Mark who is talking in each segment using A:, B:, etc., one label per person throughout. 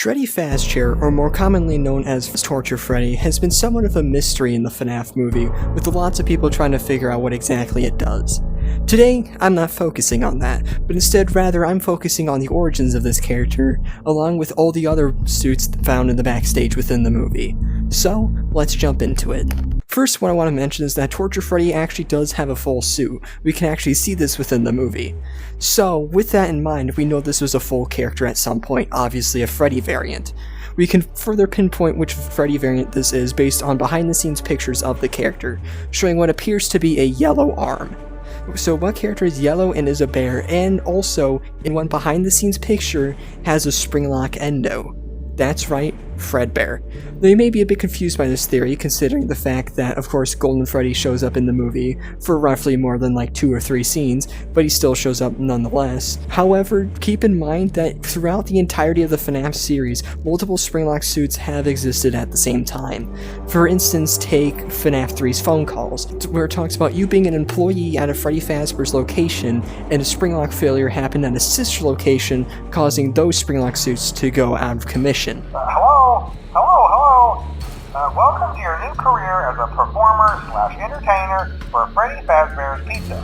A: Freddy Fazchair, or more commonly known as Torture Freddy, has been somewhat of a mystery in the Fnaf movie, with lots of people trying to figure out what exactly it does. Today, I'm not focusing on that, but instead rather I'm focusing on the origins of this character, along with all the other suits found in the backstage within the movie. So, let's jump into it. First, what I want to mention is that Torture Freddy actually does have a full suit. We can actually see this within the movie. So, with that in mind, we know this was a full character at some point, obviously a Freddy variant. We can further pinpoint which Freddy variant this is based on behind-the-scenes pictures of the character, showing what appears to be a yellow arm. So what character is yellow and is a bear, and also, in one behind-the-scenes picture, has a Springlock endo? That's right, Fredbear. Now you may be a bit confused by this theory, considering the fact that, of course, Golden Freddy shows up in the movie for roughly more than like 2 or 3 scenes, but he still shows up nonetheless. However, keep in mind that throughout the entirety of the Fnaf series, multiple Springlock suits have existed at the same time. For instance, take Fnaf 3's phone calls, where it talks about you being an employee at a Freddy Fazbear's location, and a Springlock failure happened at a sister location, causing those Springlock suits to go out of commission.
B: Hello. Welcome to your new career as a performer/entertainer for Freddy Fazbear's Pizza.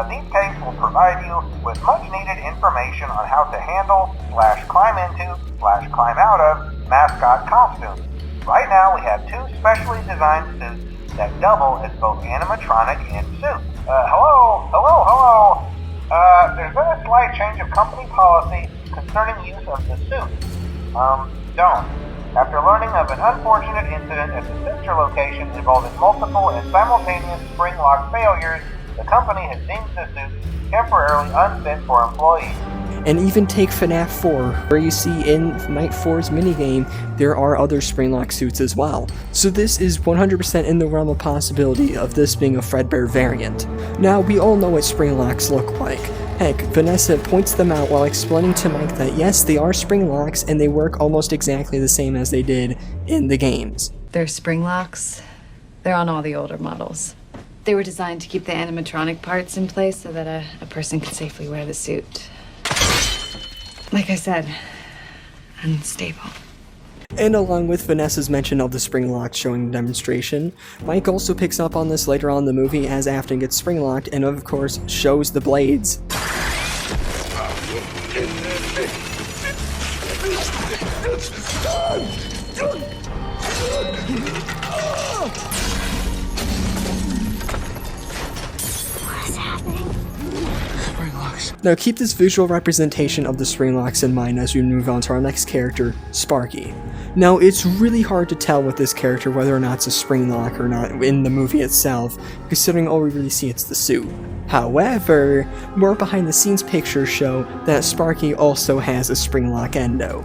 B: These tapes will provide you with much needed information on how to handle/climb into/climb out of mascot costumes. Right now we have 2 specially designed suits that double as both animatronic and suit. Hello. There's been a slight change of company policy concerning use of the suit. Don't. After learning of an unfortunate incident at the sister location involving multiple and simultaneous Springlock failures, the company has deemed the suit temporarily unfit for employees.
A: And even take Fnaf 4, where you see in Night 4's minigame, there are other Springlock suits as well. So this is 100% in the realm of possibility of this being a Fredbear variant. Now, we all know what Springlocks look like. Heck, Vanessa points them out while explaining to Mike that yes, they are Springlocks and they work almost exactly the same as they did in the games.
C: They're Springlocks. They're on all the older models. They were designed to keep the animatronic parts in place so that a person could safely wear the suit. Like I said, unstable.
A: And along with Vanessa's mention of the Springlock showing the demonstration, Mike also picks up on this later on in the movie as Afton gets Springlocked and of course shows the blades. Now keep this visual representation of the Springlocks in mind as we move on to our next character, Sparky. Now it's really hard to tell with this character whether or not it's a Springlock or not in the movie itself, considering all we really see it's the suit. However, more behind the scenes pictures show that Sparky also has a Springlock endo.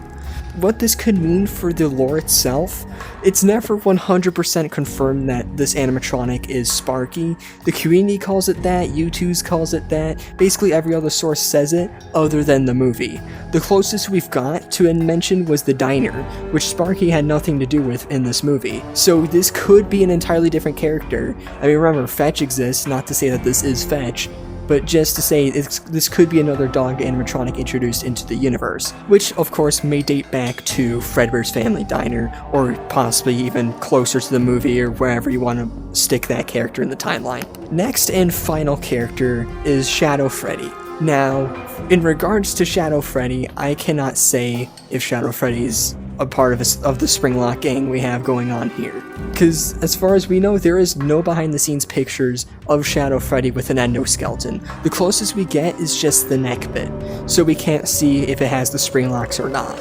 A: What this could mean for the lore itself, it's never 100% confirmed that this animatronic is Sparky. The community calls it that, YouTube's calls it that, basically every other source says it, other than the movie. The closest we've got to a mention was the diner, which Sparky had nothing to do with in this movie. So this could be an entirely different character. I mean, remember, Fetch exists, not to say that this is Fetch, but just to say this could be another dog animatronic introduced into the universe, which of course may date back to Fredbear's Family Diner, or possibly even closer to the movie or wherever you want to stick that character in the timeline. Next and final character is Shadow Freddy. Now, in regards to Shadow Freddy, I cannot say if Shadow Freddy's a part of the Springlock gang we have going on here. Because as far as we know, there is no behind the scenes pictures of Shadow Freddy with an endoskeleton. The closest we get is just the neck bit, so we can't see if it has the Springlocks or not.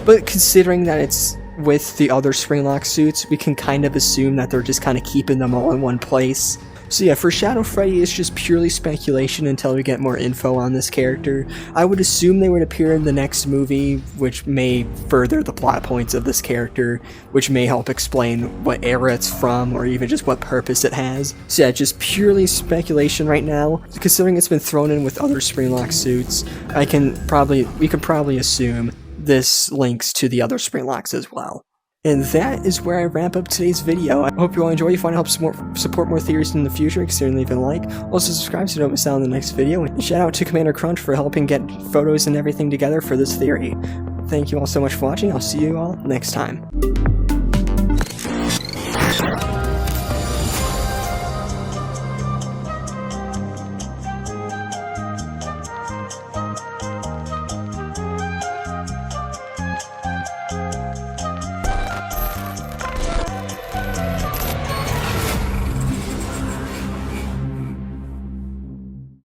A: But considering that it's with the other Springlock suits, we can kind of assume that they're just kind of keeping them all in one place. So yeah, for Shadow Freddy, it's just purely speculation until we get more info on this character. I would assume they would appear in the next movie, which may further the plot points of this character, which may help explain what era it's from, or even just what purpose it has. So yeah, just purely speculation right now. Considering it's been thrown in with other Springlock suits, we can probably assume this links to the other Springlocks as well. And that is where I wrap up today's video. I hope you all enjoy. If you want to help support more theories in the future, consider leaving a like. Also subscribe so you don't miss out on the next video. And shout out to Commander Crunch for helping get photos and everything together for this theory. thank you all so much for watching. I'll see you all next time.